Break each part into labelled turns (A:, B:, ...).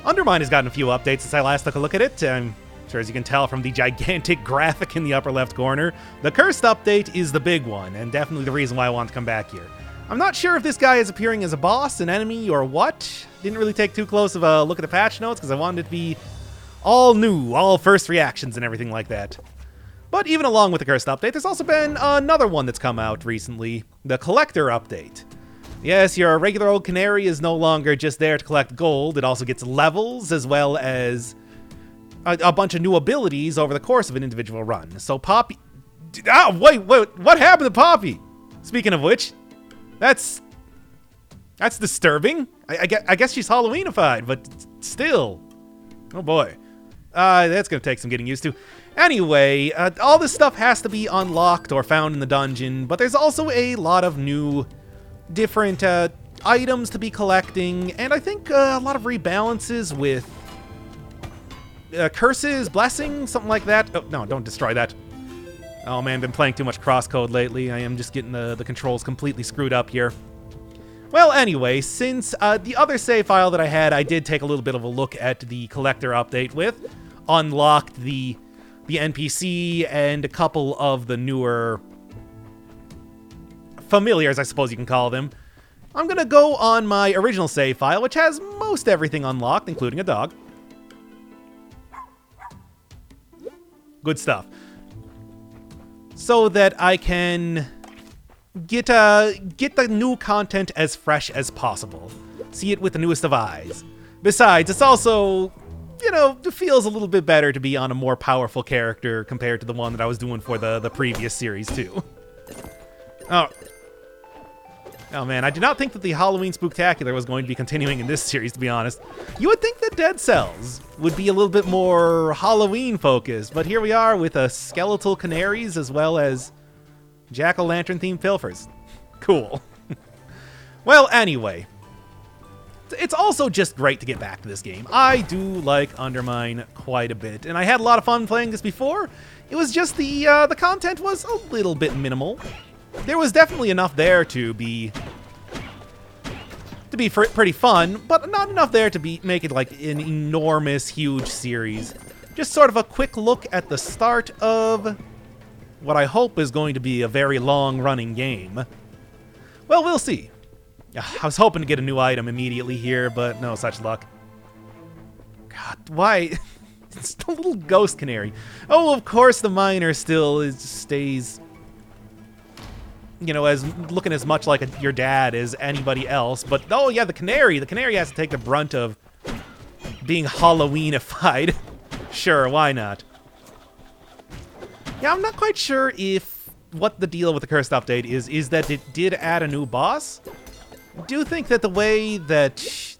A: UnderMine has gotten a few updates since I last took a look at it. I'm sure as you can tell from the gigantic graphic in the upper left corner, the Cursed update is the big one, and definitely the reason why I want to come back here. I'm not sure if this guy is appearing as a boss, an enemy, or what. Didn't really take too close of a look at the patch notes because I wanted it to be all new, all first reactions and everything like that. But even along with the Cursed update, there's also been another one that's come out recently, the Collector update. Yes, your regular old canary is no longer just there to collect gold. It also gets levels as well as a bunch of new abilities over the course of an individual run. So Poppy... Ah, wait, what happened to Poppy? Speaking of which, that's disturbing. I guess she's Halloweenified, but still. Oh boy. That's going to take some getting used to. Anyway, all this stuff has to be unlocked or found in the dungeon, but there's also a lot of new, different items to be collecting, and I think a lot of rebalances with curses, blessings, something like that. Oh, no, don't destroy that. Oh man, been playing too much crosscode lately. I am just getting the controls completely screwed up here. Well, anyway, since the other save file that I had, I did take a little bit of a look at the Collector update with, unlocked the NPC and a couple of the newer familiars, I suppose you can call them. I'm gonna go on my original save file, which has most everything unlocked, including a dog. Good stuff. So that I can get the new content as fresh as possible. See it with the newest of eyes. Besides, it's also, you know, it feels a little bit better to be on a more powerful character compared to the one that I was doing for the previous series, too. Oh man, I did not think that the Halloween Spooktacular was going to be continuing in this series, to be honest. You would think that Dead Cells would be a little bit more Halloween-focused, but here we are with skeletal canaries as well as jack-o'-lantern-themed pilfers. Cool. Well, anyway. It's also just great to get back to this game. I do like UnderMine quite a bit, and I had a lot of fun playing this before. It was just the content was a little bit minimal. There was definitely enough there to be pretty fun, but not enough there to make it like an enormous, huge series. Just sort of a quick look at the start of what I hope is going to be a very long-running game. Well, we'll see. I was hoping to get a new item immediately here, but no such luck. God, why? It's the little ghost canary. Oh, of course the miner still stays, you know, as looking as much like your dad as anybody else. But, oh yeah, the canary has to take the brunt of being Halloweenified. Sure, why not? Yeah, I'm not quite sure if what the deal with the Cursed update is that it did add a new boss. I do think that the way that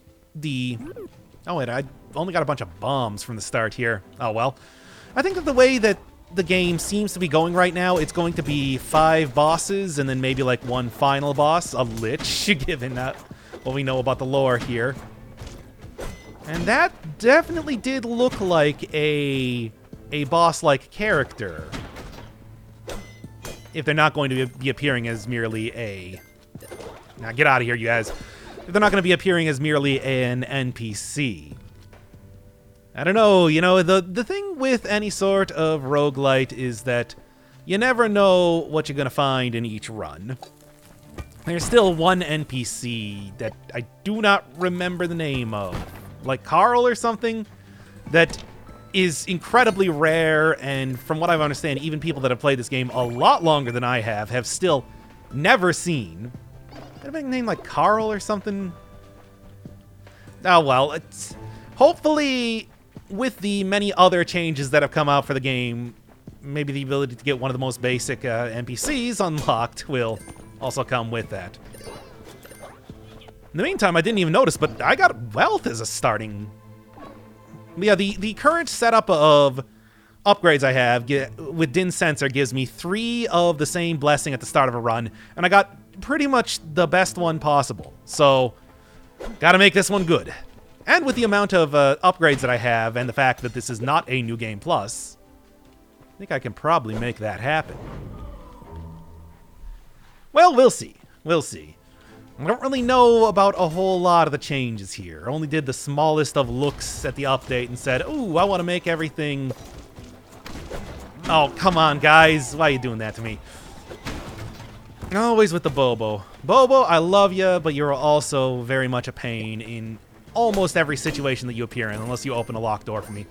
A: oh wait, I only got a bunch of bombs from the start here. Oh well. I think that the way that the game seems to be going right now, it's going to be 5 bosses and then maybe like one final boss, a lich, given that what we know about the lore here. And that definitely did look like a boss-like character. If they're not going to be appearing as merely a... Now get out of here, you guys. If they're not going to be appearing as merely an NPC. I don't know, you know, the thing with any sort of roguelite is that you never know what you're going to find in each run. There's still one NPC that I do not remember the name of. Like Carl or something? That is incredibly rare, and from what I understand, even people that have played this game a lot longer than I have still never seen. Could have been named like Carl or something. Oh well, it's hopefully with the many other changes that have come out for the game, maybe the ability to get one of the most basic NPCs unlocked will also come with that. In the meantime, I didn't even notice, but I got wealth as a starting... Yeah, the current setup of upgrades I have with Din Sensor gives me 3 of the same blessing at the start of a run, and I got pretty much the best one possible. So, gotta make this one good. And with the amount of upgrades that I have, and the fact that this is not a New Game Plus, I think I can probably make that happen. Well, we'll see. We'll see. I don't really know about a whole lot of the changes here. I only did the smallest of looks at the update and said, ooh, I want to make everything... Oh, come on, guys. Why are you doing that to me? Always with the Bobo. Bobo, I love you, but you're also very much a pain in almost every situation that you appear in, unless you open a locked door for me.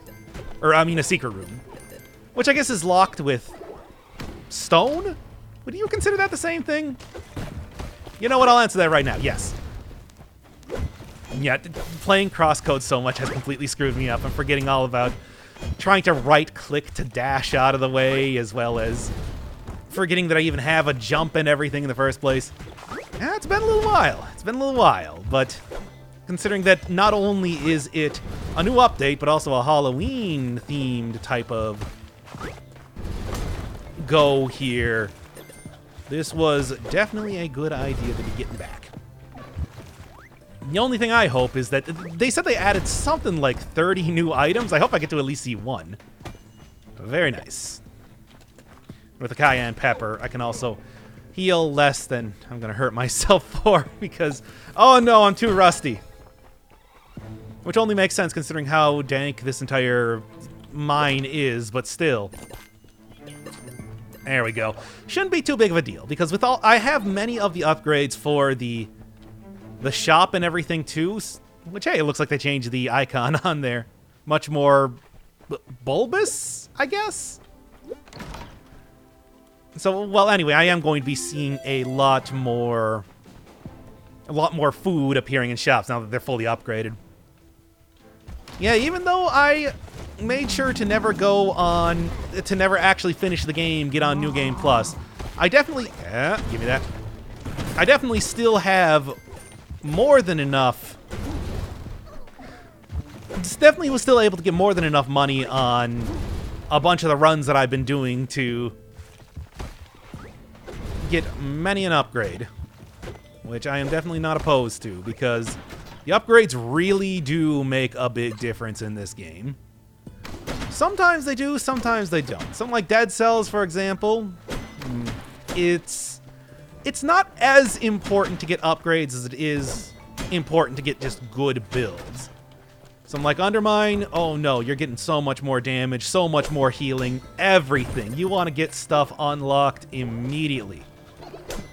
A: Or, I mean, a secret room. Which I guess is locked with stone? Would you consider that the same thing? You know what? I'll answer that right now. Yes. Yeah, playing crosscode so much has completely screwed me up. I'm forgetting all about trying to right-click to dash out of the way, as well as forgetting that I even have a jump and everything in the first place. Yeah, it's been a little while. It's been a little while, but considering that not only is it a new update, but also a Halloween-themed type of go here, this was definitely a good idea to be getting back. The only thing I hope is that they said they added something like 30 new items. I hope I get to at least see one. Very nice. With the cayenne pepper, I can also heal less than I'm going to hurt myself for because, oh no, I'm too rusty. Which only makes sense considering how dank this entire mine is, but still. There we go. Shouldn't be too big of a deal, because with all I have many of the upgrades for the shop and everything too, which, hey, it looks like they changed the icon on there. Much more bulbous, I guess? So, well, anyway, I am going to be seeing a lot more food appearing in shops now that they're fully upgraded. Yeah, even though I made sure to never actually finish the game, get on New Game Plus, I definitely, give me that. I definitely still have more than enough. Definitely was still able to get more than enough money on a bunch of the runs that I've been doing to get many an upgrade, which I am definitely not opposed to, because the upgrades really do make a big difference in this game. Sometimes they do, sometimes they don't. Something like Dead Cells, for example, it's not as important to get upgrades as it is important to get just good builds. Something like UnderMine, oh no, you're getting so much more damage, so much more healing, everything. You want to get stuff unlocked immediately.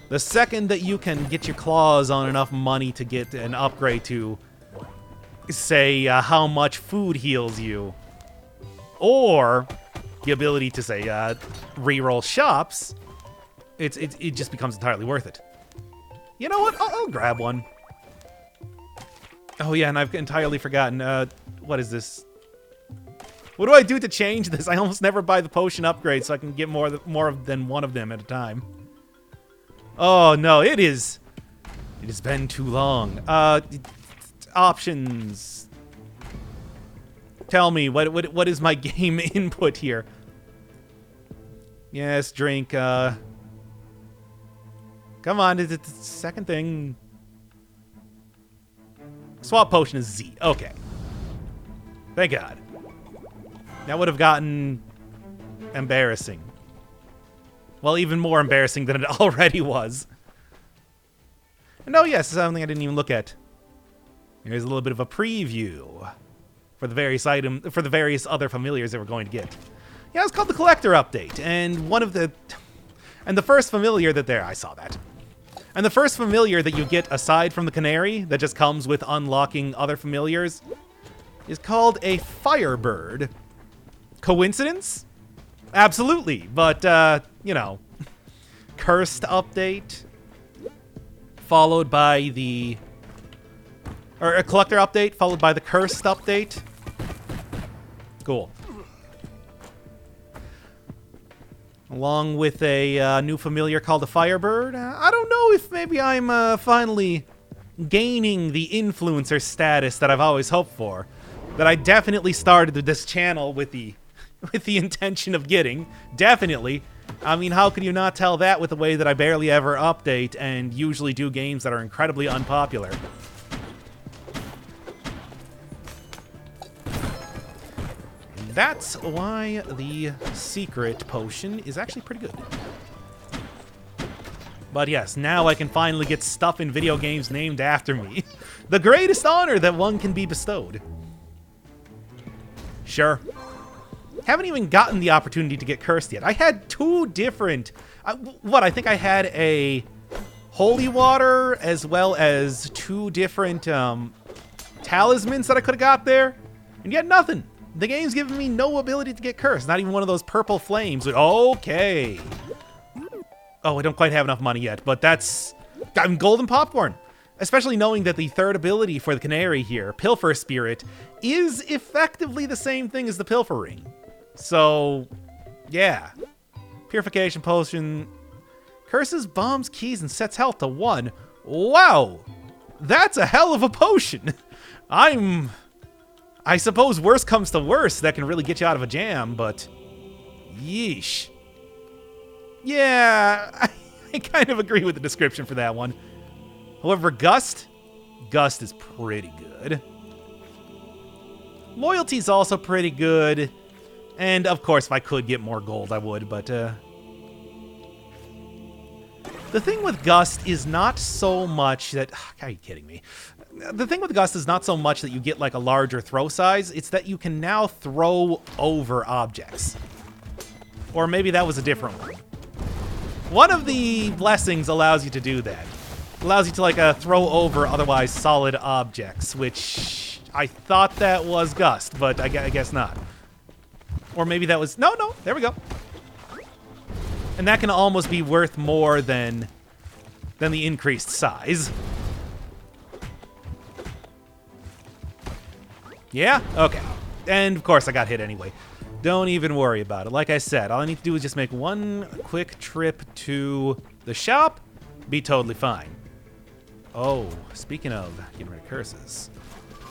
A: The second that you can get your claws on enough money to get an upgrade to, say, how much food heals you, or the ability to, say, reroll shops, it just becomes entirely worth it. You know what? I'll grab one. Oh yeah, and I've entirely forgotten. What is this? What do I do to change this? I almost never buy the potion upgrade so I can get more than one of them at a time. Oh no, it has been too long. Options. Tell me, what is my game input here? Yes, drink, come on, it's the second thing. Swap potion is Z. Okay. Thank God. That would have gotten embarrassing. Well, even more embarrassing than it already was. And oh yes, something I didn't even look at. Here's a little bit of a preview for the various other familiars that we're going to get. Yeah, it's called the Collector Update, and the first familiar I saw that. And the first familiar that you get aside from the canary that just comes with unlocking other familiars is called a Firebird. Coincidence? Absolutely, but, you know, Cursed Update, followed by or a Collector Update, followed by the Cursed Update. Cool. Along with a new familiar called a Firebird. I don't know if maybe I'm finally gaining the influencer status that I've always hoped for. That I definitely started this channel with the intention of getting. Definitely. I mean, how could you not tell that with the way that I barely ever update and usually do games that are incredibly unpopular? That's why the secret potion is actually pretty good. But yes, now I can finally get stuff in video games named after me. The greatest honor that one can be bestowed. Sure. Haven't even gotten the opportunity to get cursed yet. I had two different... I think I had a holy water as well as two different talismans that I could have got there. And yet nothing. The game's giving me no ability to get cursed. Not even one of those purple flames. Okay. Oh, I don't quite have enough money yet, but that's... I'm golden popcorn. Especially knowing that the third ability for the canary here, Pilfer Spirit, is effectively the same thing as the Pilfer Ring. So, yeah. Purification Potion. Curses, bombs, keys, and sets health to 1. Wow! That's a hell of a potion! I suppose worse comes to worse, that can really get you out of a jam, but... Yeesh. Yeah, I kind of agree with the description for that one. However, Gust is pretty good. Loyalty's also pretty good. And, of course, if I could get more gold, I would, but, the thing with Gust is not so much that... Are you kidding me? The thing with Gust is not so much that you get, like, a larger throw size. It's that you can now throw over objects. Or maybe that was a different one. One of the blessings allows you to do that. Allows you to, like, throw over otherwise solid objects, which I thought that was Gust, but I guess not. Or maybe that was... No, there we go. And that can almost be worth more than the increased size. Yeah? Okay. And, of course, I got hit anyway. Don't even worry about it. Like I said, all I need to do is just make one quick trip to the shop. Be totally fine. Oh, speaking of getting rid of curses.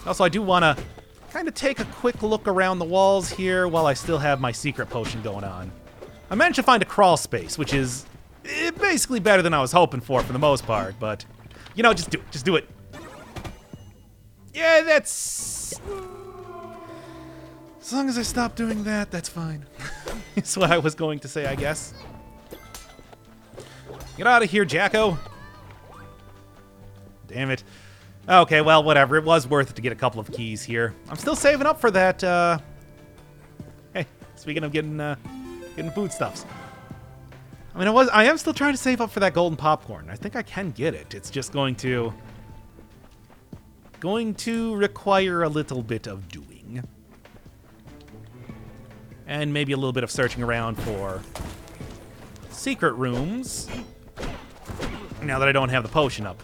A: Also, I do want to kind of take a quick look around the walls here while I still have my secret potion going on. I managed to find a crawl space, which is basically better than I was hoping for the most part, but, you know, just do it. Just do it. Yeah, that's... As long as I stop doing that, that's fine. That's what I was going to say, I guess. Get out of here, Jacko. Damn it. Okay, well, whatever. It was worth it to get a couple of keys here. I'm still saving up for that, Hey, speaking of getting foodstuffs. I mean, I am still trying to save up for that golden popcorn. I think I can get it. It's just going to require a little bit of doing. And maybe a little bit of searching around for secret rooms. Now that I don't have the potion up.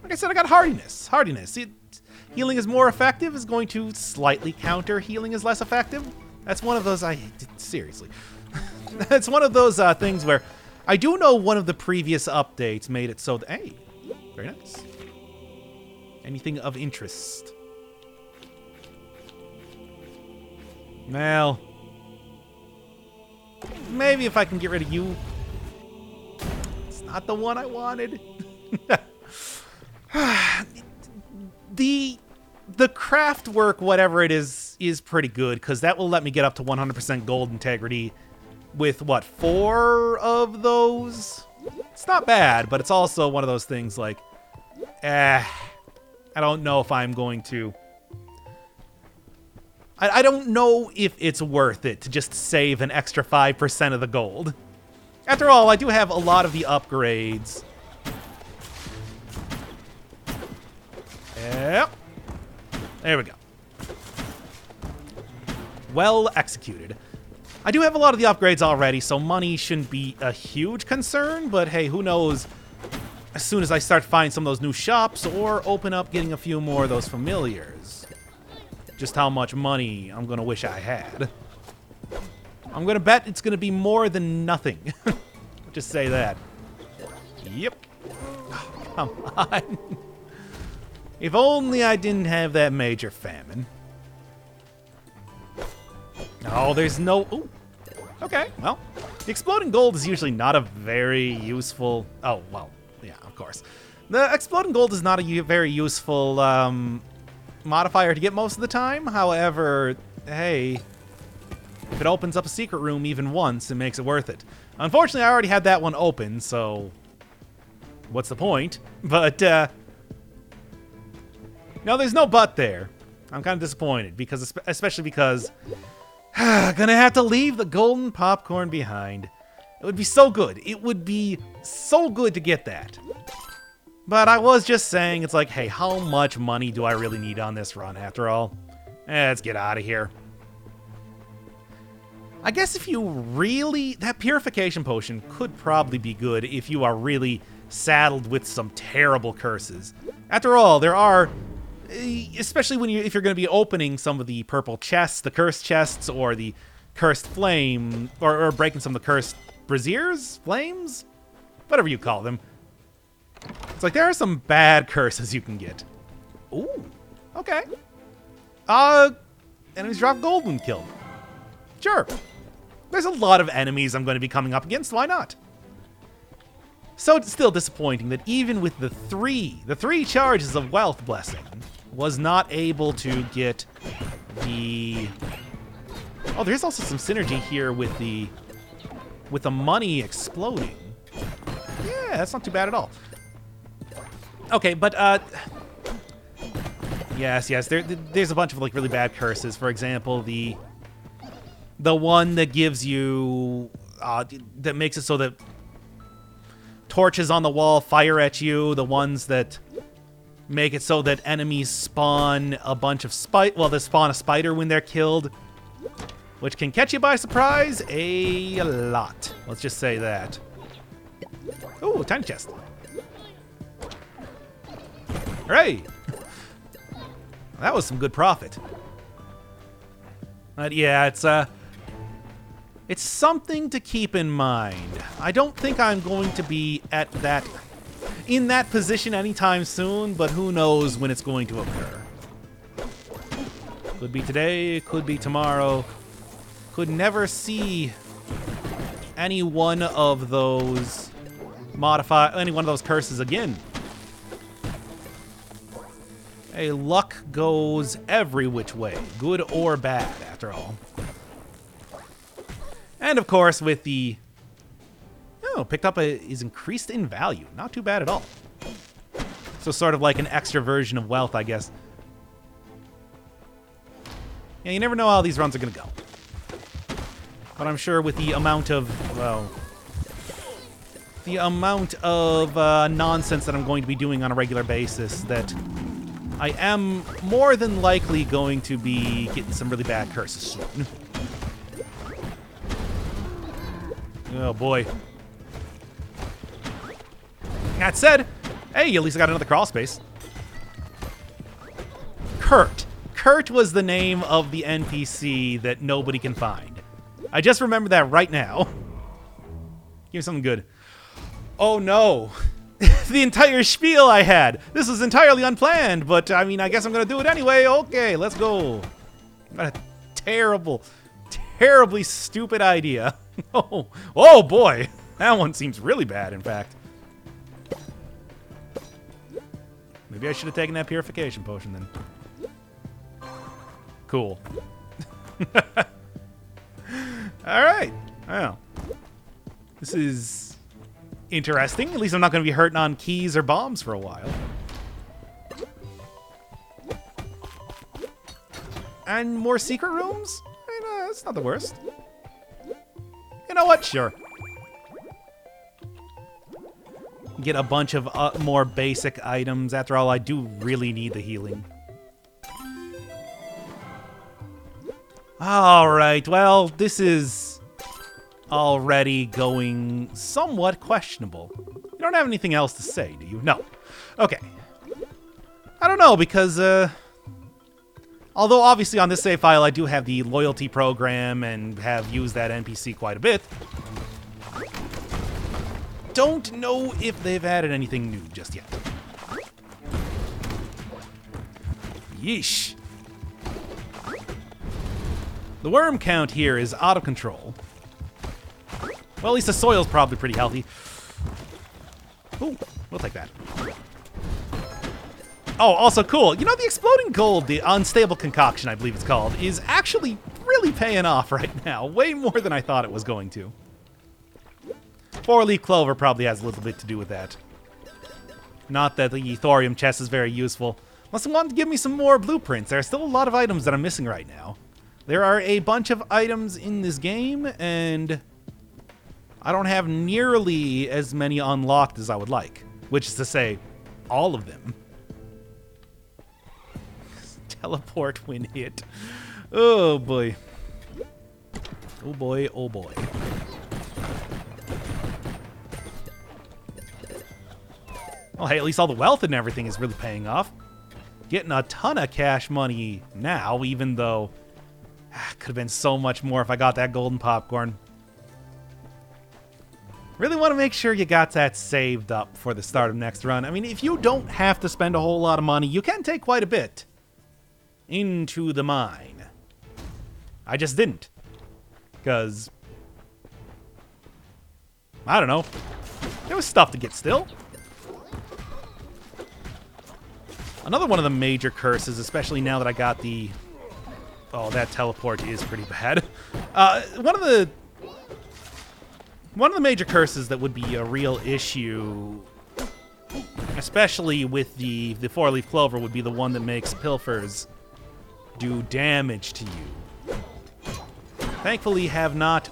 A: Like I said, I got hardiness. Hardiness. Healing is more effective is going to slightly counter healing is less effective. That's one of those seriously. That's one of those things where I do know one of the previous updates made it so that, hey, very nice. Anything of interest? Well, maybe if I can get rid of you. It's not the one I wanted. The craft work, whatever it is pretty good, because that will let me get up to 100% gold integrity with, what, 4 of those? It's not bad, but it's also one of those things like, I don't know if I'm going to... I don't know if it's worth it to just save an extra 5% of the gold. After all, I do have a lot of the upgrades. Yep. There we go. Well executed. I do have a lot of the upgrades already, so money shouldn't be a huge concern, but hey, who knows, as soon as I start finding some of those new shops or open up getting a few more of those familiars, just how much money I'm gonna wish I had. I'm gonna bet it's gonna be more than nothing. Just say that. Yep. Oh, come on. If only I didn't have that major famine. Oh, there's no... Ooh. Okay, well. The exploding gold is usually not a very useful... Oh, well, yeah, of course. The exploding gold is not a very useful modifier to get most of the time. However, hey, if it opens up a secret room even once, it makes it worth it. Unfortunately, I already had that one open, so what's the point? But, no, there's no but there. I'm kind of disappointed, because especially because gonna have to leave the golden popcorn behind. It would be so good. It would be so good to get that. But I was just saying, it's like, hey, how much money do I really need on this run after all? Let's get out of here. I guess if you really... That purification potion could probably be good if you are really saddled with some terrible curses. After all, there are... Especially when if you're going to be opening some of the purple chests, the cursed chests, or the cursed flame, or breaking some of the cursed braziers? Flames? Whatever you call them. It's like there are some bad curses you can get. Ooh. Okay. Enemies drop gold when killed. Sure. There's a lot of enemies I'm going to be coming up against. Why not? So it's still disappointing that even with the three charges of Wealth Blessing, was not able to get the... Oh, there's also some synergy here with the money exploding. Yeah, that's not too bad at all. Okay, but yes, there's a bunch of like really bad curses. For example, the one that gives you that makes it so that torches on the wall fire at you. The ones that make it so that enemies spawn a bunch of they spawn a spider when they're killed, which can catch you by surprise a lot. Let's just say that. Ooh, tiny chest. Hooray! That was some good profit. But yeah, it's something to keep in mind. I don't think I'm going to be in that position anytime soon, but who knows when it's going to occur. Could be today, could be tomorrow. Could never see any one of those curses again. Hey, luck goes every which way, good or bad, after all. And of course, with the... Oh, picked up is increased in value. Not too bad at all. So sort of like an extra version of wealth, I guess. Yeah, you never know how these runs are going to go. But I'm sure with the amount of, well... The amount of nonsense that I'm going to be doing on a regular basis, that I am more than likely going to be getting some really bad curses soon. Oh boy. That said, hey, at least I got another crawl space. Kurt. Kurt was the name of the NPC that nobody can find. I just remember that right now. Give me something good. Oh no. The entire spiel I had. This was entirely unplanned, but I mean, I guess I'm gonna do it anyway. Okay, let's go. What a terribly stupid idea. Oh boy. That one seems really bad, in fact. Maybe I should have taken that purification potion then. Cool. Alright. Well. This is interesting. At least I'm not going to be hurting on keys or bombs for a while. And more secret rooms? I mean, it's not the worst. You know what? Sure. Get a bunch of more basic items. After all, I do really need the healing. Alright, well, this is already going somewhat questionable. You don't have anything else to say, do you? No. Okay. I don't know, because, although obviously on this save file I do have the loyalty program and have used that NPC quite a bit, don't know if they've added anything new just yet. Yeesh. The worm count here is out of control. Well, at least the soil's probably pretty healthy. Ooh, we'll take that. Oh, also cool. You know, the exploding gold, the unstable concoction, I believe it's called, is actually really paying off right now. Way more than I thought it was going to. Four-leaf clover probably has a little bit to do with that. Not that the thorium chest is very useful. Unless they want to give me some more blueprints. There are still a lot of items that I'm missing right now. There are a bunch of items in this game, and I don't have nearly as many unlocked as I would like. Which is to say, all of them. Teleport when hit. Oh boy. Oh boy, oh boy. Oh hey, at least all the wealth and everything is really paying off. Getting a ton of cash money now, even though could have been so much more if I got that golden popcorn. Really want to make sure you got that saved up for the start of next run. I mean, if you don't have to spend a whole lot of money, you can take quite a bit into the mine. I just didn't. Because, I don't know. There was stuff to get still. Another one of the major curses, especially now that I got the... Oh, that teleport is pretty bad. One of the major curses that would be a real issue, especially with the four-leaf clover, would be the one that makes pilfers do damage to you. Thankfully, have not...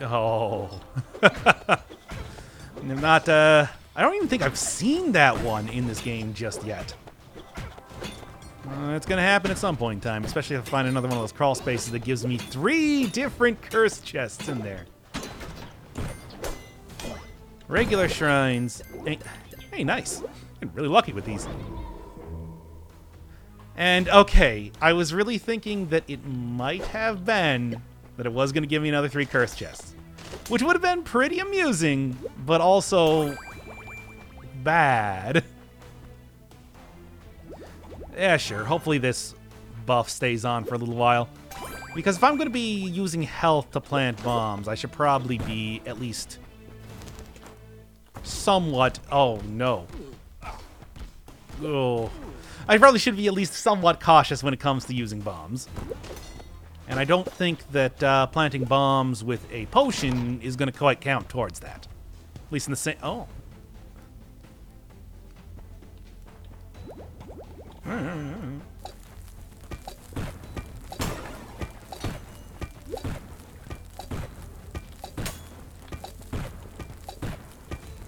A: Oh. I'm not, I don't even think I've seen that one in this game just yet. It's gonna happen at some point in time, especially if I find another one of those crawl spaces that gives me 3 different curse chests in there. Regular shrines. Hey, nice. I'm really lucky with these. And, okay, I was really thinking that it might have been that it was gonna give me another 3 curse chests. Which would have been pretty amusing, but also bad. Yeah, sure. Hopefully this buff stays on for a little while. Because if I'm going to be using health to plant bombs, I should probably be at least somewhat... Oh, no. Oh. I probably should be at least somewhat cautious when it comes to using bombs. And I don't think that planting bombs with a potion is going to quite count towards that. At least in the same... Oh.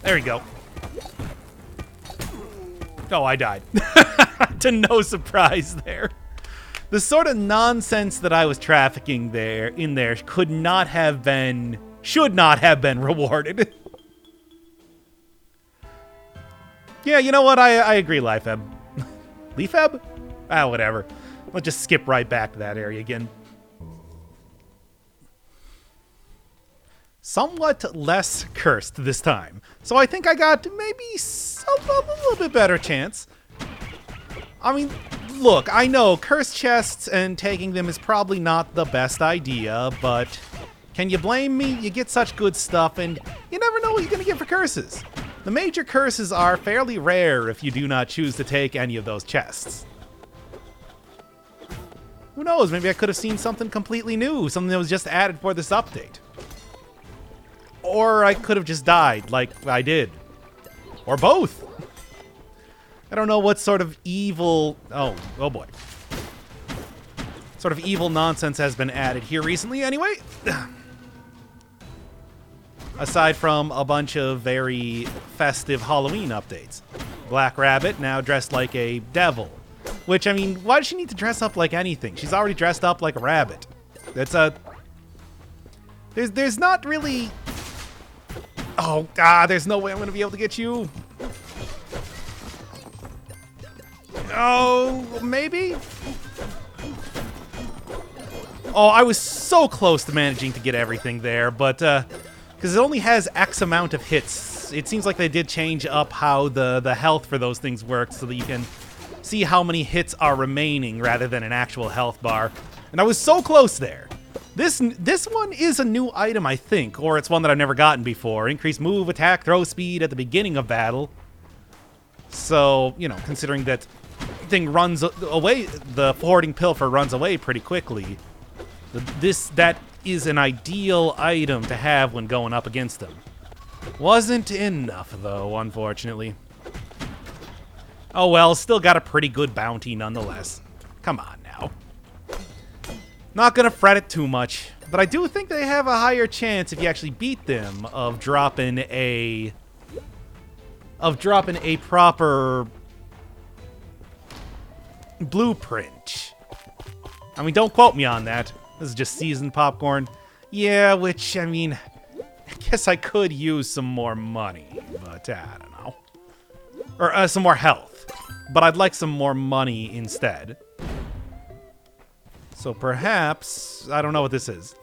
A: There you go. Oh, I died. To no surprise there. The sort of nonsense that I was trafficking in there should not have been rewarded. Yeah, you know what? I agree, Lifeb. Leafeb? Ah, whatever. Let's just skip right back to that area again. Somewhat less cursed this time. So I think I got maybe a little bit better chance. I mean, look, I know cursed chests and taking them is probably not the best idea, but can you blame me? You get such good stuff and you never know what you're going to get for curses. The major curses are fairly rare if you do not choose to take any of those chests. Who knows, maybe I could have seen something completely new, something that was just added for this update. Or I could have just died, like I did. Or both. I don't know what sort of evil... Oh boy. Sort of evil nonsense has been added here recently, anyway. Aside from a bunch of very festive Halloween updates. Black Rabbit, now dressed like a devil. Which, I mean, why does she need to dress up like anything? She's already dressed up like a rabbit. That's a... There's not really... Oh, there's no way I'm going to be able to get you. Oh, maybe? Oh, I was so close to managing to get everything there, but... Because it only has X amount of hits. It seems like they did change up how the health for those things works so that you can see how many hits are remaining rather than an actual health bar. And I was so close there. This one is a new item, I think, or it's one that I've never gotten before. Increased move, attack, throw speed at the beginning of battle. So, you know, considering that thing runs away, the hoarding pilfer runs away pretty quickly. That is an ideal item to have when going up against them. Wasn't enough, though, unfortunately. Oh well, still got a pretty good bounty nonetheless. Come on now. Not gonna fret it too much, but I do think they have a higher chance if you actually beat them of dropping a proper blueprint. I mean, don't quote me on that. This is just seasoned popcorn. Yeah, which, I mean, I guess I could use some more money, but I don't know. Or some more health. But I'd like some more money instead. So perhaps, I don't know what this is.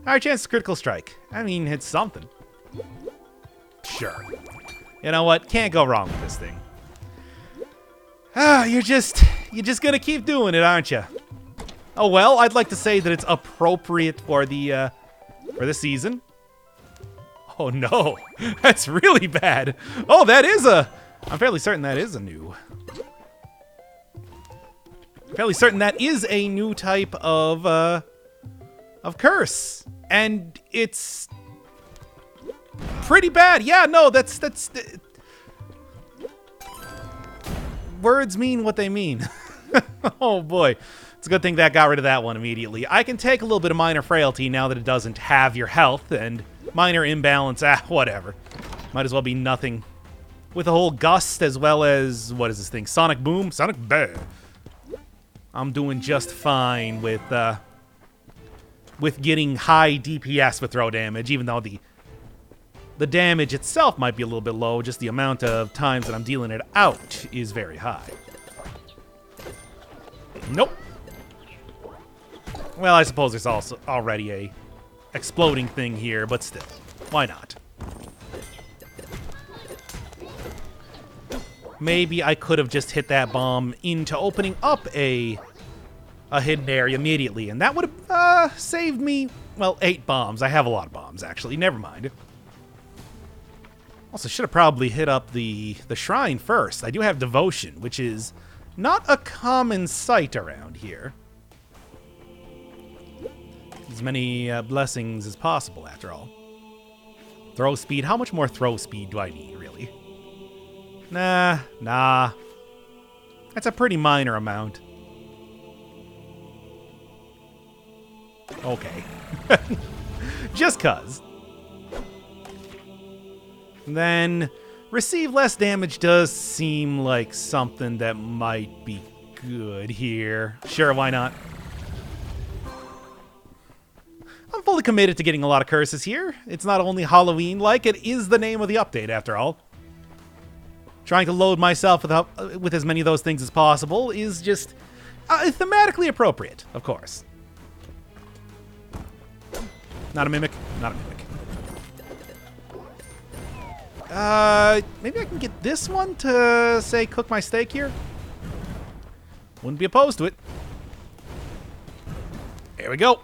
A: Higher chance of critical strike. I mean, it's something. Sure. You know what? Can't go wrong with this thing. Ah, you're just gonna keep doing it, aren't you? Oh well, I'd like to say that it's appropriate for the season. Oh no, that's really bad. Oh, that is I'm fairly certain that is a new. I'm fairly certain that is a new type of curse, and it's pretty bad. Yeah, no, that's words mean what they mean. Oh boy. It's a good thing that got rid of that one immediately. I can take a little bit of minor frailty now that it doesn't have your health, and minor imbalance, whatever. Might as well be nothing. With a whole gust as well as, what is this thing? Sonic boom? Sonic boom. I'm doing just fine with getting high DPS with throw damage, even though the damage itself might be a little bit low, just the amount of times that I'm dealing it out is very high. Nope. Well, I suppose there's also already a exploding thing here, but still, why not? Maybe I could have just hit that bomb into opening up a hidden area immediately, and that would have saved me, well, 8 bombs. I have a lot of bombs, actually. Never mind. Also, should have probably hit up the shrine first. I do have devotion, which is not a common sight around here. As many blessings as possible, after all. Throw speed. How much more throw speed do I need, really? Nah. That's a pretty minor amount. Okay. Just cuz. Then, receive less damage does seem like something that might be good here. Sure, why not? I'm fully committed to getting a lot of curses here. It's not only Halloween-like, it is the name of the update, after all. Trying to load myself with as many of those things as possible is just thematically appropriate, of course. Not a mimic. Not a mimic. Maybe I can get this one to, say, cook my steak here? Wouldn't be opposed to it. There we go.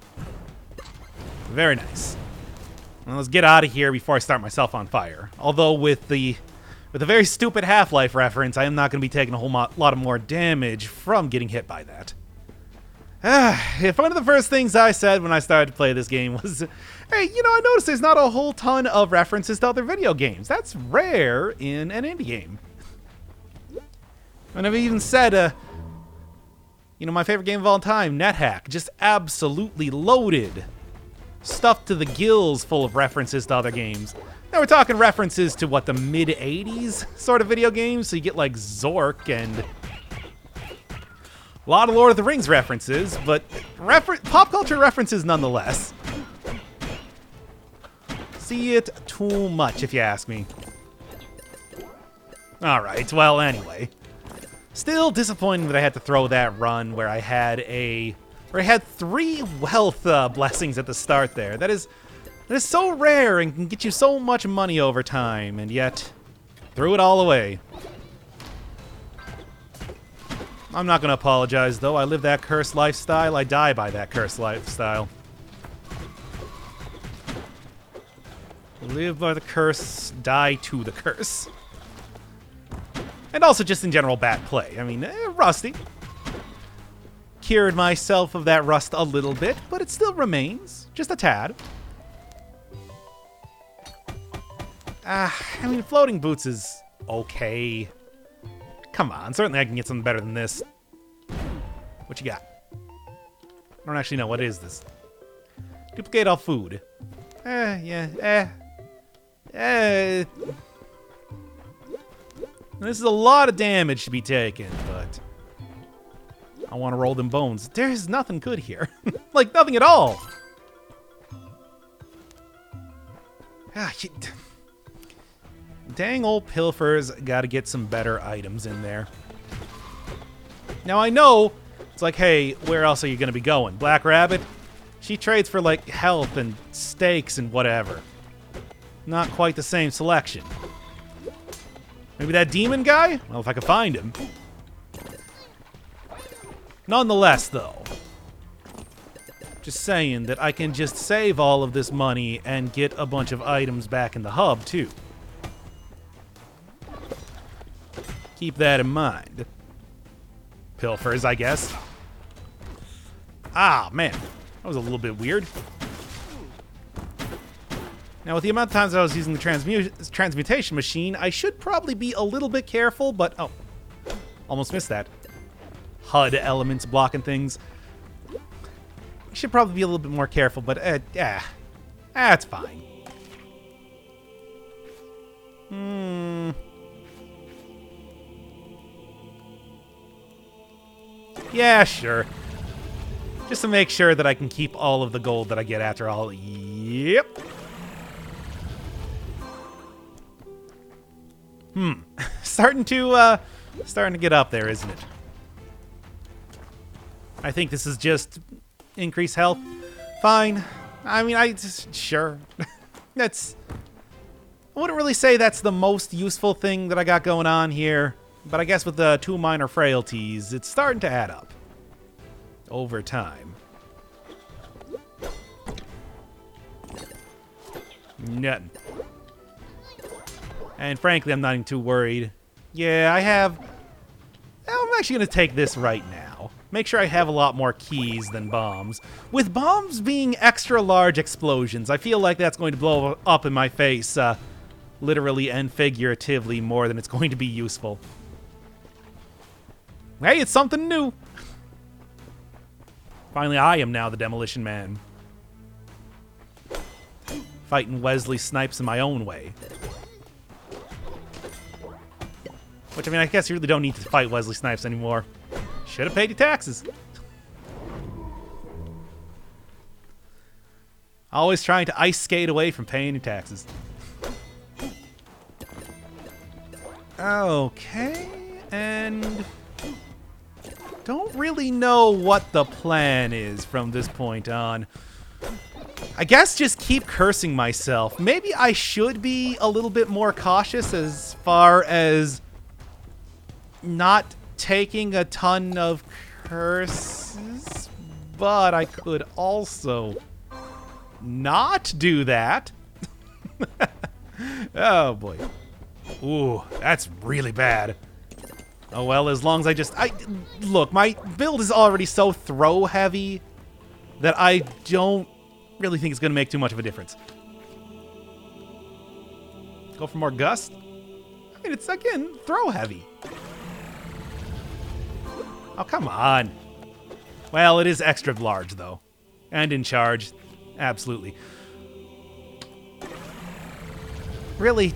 A: Very nice. Well, let's get out of here before I start myself on fire. Although with the very stupid Half-Life reference, I am not going to be taking a whole lot of more damage from getting hit by that. If one of the first things I said when I started to play this game was, hey, you know, I noticed there's not a whole ton of references to other video games. That's rare in an indie game. And I've even said, you know, my favorite game of all time, NetHack, just absolutely loaded. Stuffed to the gills full of references to other games. Now we're talking references to, what, the mid-'80s sort of video games? So you get, like, Zork and a lot of Lord of the Rings references, but pop culture references nonetheless. See it too much, if you ask me. Alright, well, anyway. Still disappointing that I had to throw that run where I had 3 wealth blessings at the start there. That is so rare and can get you so much money over time, and yet threw it all away. I'm not going to apologize, though. I live that cursed lifestyle. I die by that cursed lifestyle. Live by the curse, die to the curse. And also just in general bad play. I mean, rusty. Cured myself of that rust a little bit, but it still remains. Just a tad. I mean, floating boots is okay. Come on, certainly I can get something better than this. What you got? I don't actually know. What is this? Duplicate all food. Yeah, This is a lot of damage to be taken, but I want to roll them bones. There's nothing good here. Like, nothing at all. Dang old pilfers got to get some better items in there. Now, I know it's like, hey, where else are you going to be going? Black Rabbit? She trades for, like, health and steaks and whatever. Not quite the same selection. Maybe that demon guy? Well, if I could find him. Nonetheless, though, just saying that I can just save all of this money and get a bunch of items back in the hub, too. Keep that in mind. Pilfers, I guess. Ah, man. That was a little bit weird. Now, with the amount of times I was using the transmutation machine, I should probably be a little bit careful, but... Oh. Almost missed that. HUD elements blocking things. Should probably be a little bit more careful, but... That's fine. Yeah, sure. Just to make sure that I can keep all of the gold that I get after all. Yep. Starting to get up there, isn't it? I think this is just increased health. Fine. I mean, sure. I wouldn't really say that's the most useful thing that I got going on here. But I guess with the 2 minor frailties, it's starting to add up. Over time. Nothing. And frankly, I'm not even too worried. Yeah, I'm actually going to take this right now. Make sure I have a lot more keys than bombs. With bombs being extra large explosions, I feel like that's going to blow up in my face, literally and figuratively, more than it's going to be useful. Hey, it's something new. Finally, I am now the Demolition Man. Fighting Wesley Snipes in my own way. Which, I mean, I guess you really don't need to fight Wesley Snipes anymore. Should have paid your taxes. Always trying to ice skate away from paying your taxes. Okay, and... don't really know what the plan is from this point on. I guess just keep cursing myself. Maybe I should be a little bit more cautious as far as not taking a ton of curses, but I could also not do that. Oh boy. Ooh, that's really bad. Oh well, as long as look, my build is already so throw heavy that I don't really think it's going to make too much of a difference. Go for more gust? I mean, it's, again, throw heavy. Oh, come on. Well, it is extra large, though. And in charge. Absolutely. Really,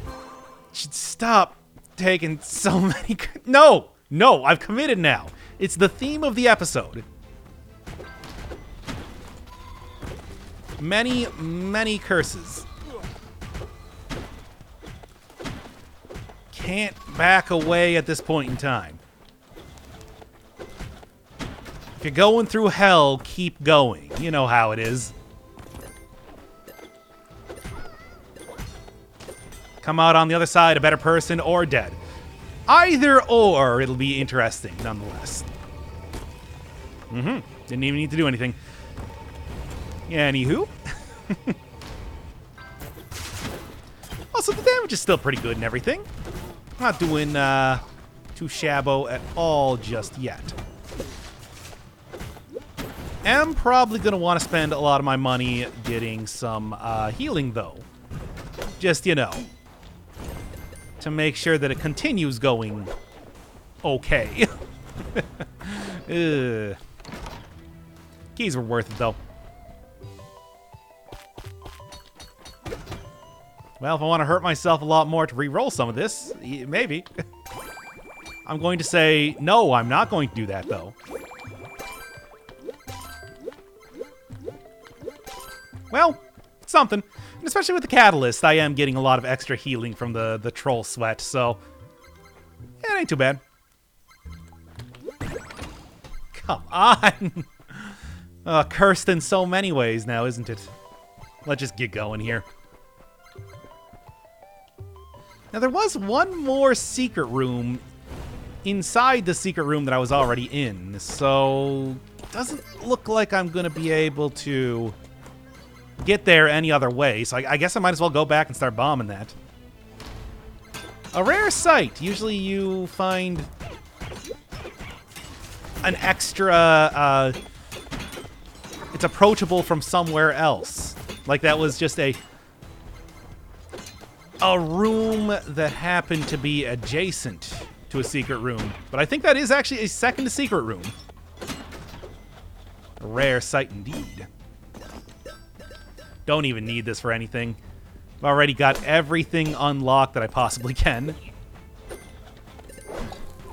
A: should stop taking so many... No! No, I've committed now. It's the theme of the episode. Many, many curses. Can't back away at this point in time. If you're going through hell, keep going. You know how it is. Come out on the other side a better person or dead. Either or, it'll be interesting, nonetheless. Didn't even need to do anything. Anywho. Also, the damage is still pretty good and everything. I'm not doing too shabbo at all just yet. Am probably going to want to spend a lot of my money getting some healing, though. Just, you know, to make sure that it continues going okay. Ugh. Keys were worth it, though. Well, if I want to hurt myself a lot more to re-roll some of this, maybe. I'm going to say, no, I'm not going to do that, though. Well, something. And especially with the catalyst, I am getting a lot of extra healing from the troll sweat, so it ain't too bad. Come on! Cursed in so many ways now, isn't it? Let's just get going here. Now, there was one more secret room inside the secret room that I was already in, so it doesn't look like I'm going to be able to get there any other way, so I guess I might as well go back and start bombing that. A rare sight. Usually you find an extra, it's approachable from somewhere else. Like that was just a room that happened to be adjacent to a secret room. But I think that is actually a second secret room. A rare sight indeed. Don't even need this for anything. I've already got everything unlocked that I possibly can.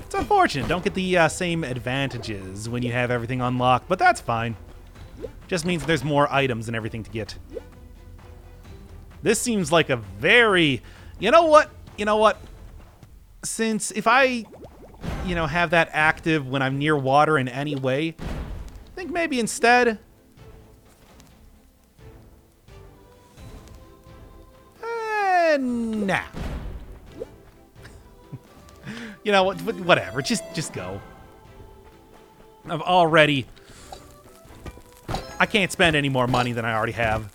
A: It's unfortunate. Don't get the same advantages when you have everything unlocked, but that's fine. Just means there's more items and everything to get. This seems like a very... You know what? You know what? Since if I, have that active when I'm near water in any way, I think maybe instead... Nah. You know what? Whatever. Just go. I've already... I can't spend any more money than I already have.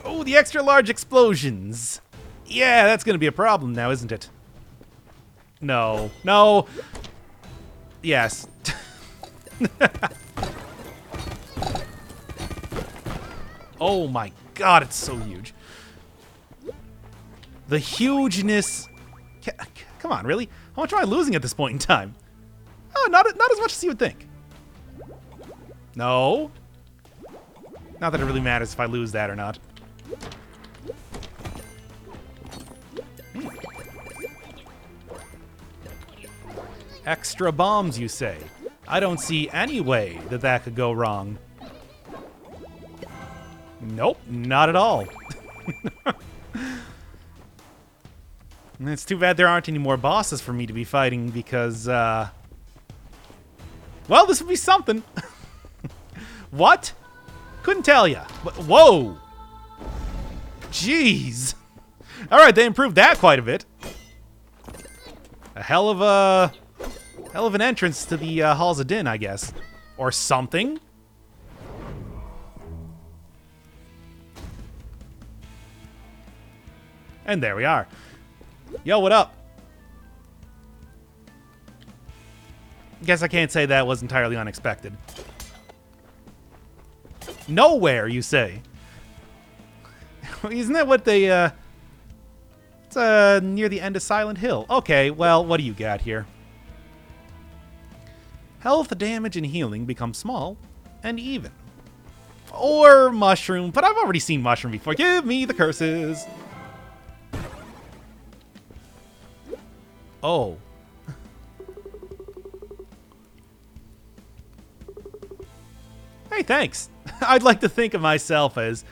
A: Oh, the extra large explosions. Yeah, that's going to be a problem now, isn't it? No. No. Yes. Oh my god, it's so huge. The hugeness... Come on, really? How much am I losing at this point in time? Oh, not as much as you would think. No. Not that it really matters if I lose that or not. Extra bombs, you say? I don't see any way that that could go wrong. Nope, not at all. It's too bad there aren't any more bosses for me to be fighting because, well, this would be something. What? Couldn't tell ya. Whoa! Jeez. All right, they improved that quite a bit. A hell of an entrance to the Halls of Din, I guess, or something. And there we are. Yo, what up? Guess I can't say that was entirely unexpected. Nowhere, you say? Isn't that what they, it's, near the end of Silent Hill. Okay, well, what do you got here? Health, damage, and healing become small and even. Or mushroom, but I've already seen mushroom before. Give me the curses. Oh. Hey, thanks. I'd like to think of myself as,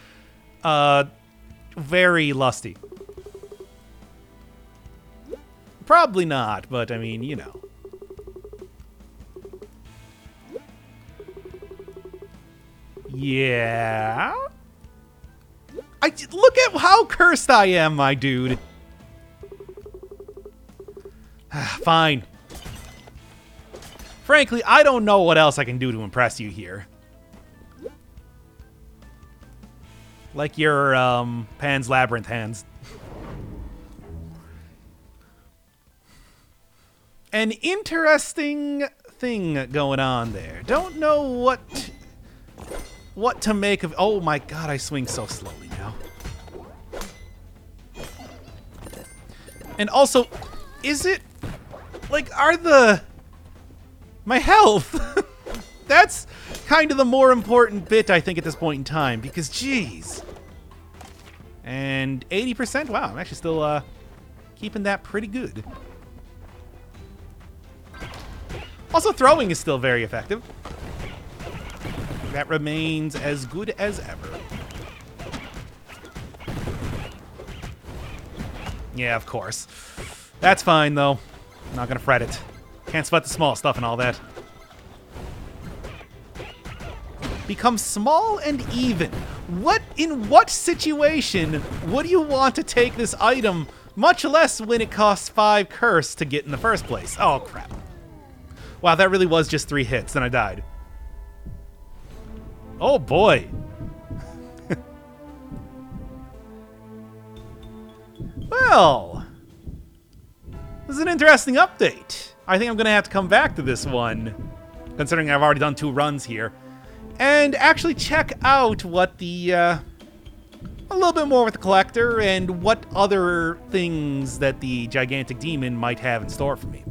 A: very lusty. Probably not, but I mean, you know. Yeah? Look at how cursed I am, my dude. Fine. Frankly, I don't know what else I can do to impress you here. Like your, Pan's Labyrinth hands. An interesting thing going on there. Don't know what to make of... Oh my god, I swing so slowly now. And also, is it... Like, my health? That's kind of the more important bit, I think, at this point in time. Because, geez. And 80%? Wow, I'm actually still keeping that pretty good. Also, throwing is still very effective. That remains as good as ever. Yeah, of course. That's fine, though. I'm not gonna fret it. Can't sweat the small stuff and all that. Become small and even. In what situation would you want to take this item, much less when it costs 5 curse to get in the first place? Oh, crap. Wow, that really was just 3 hits, then I died. Oh, boy. Well, this is an interesting update. I think I'm going to have to come back to this one, considering I've already done 2 runs here, and actually check out what the, a little bit more with the collector and what other things that the gigantic demon might have in store for me.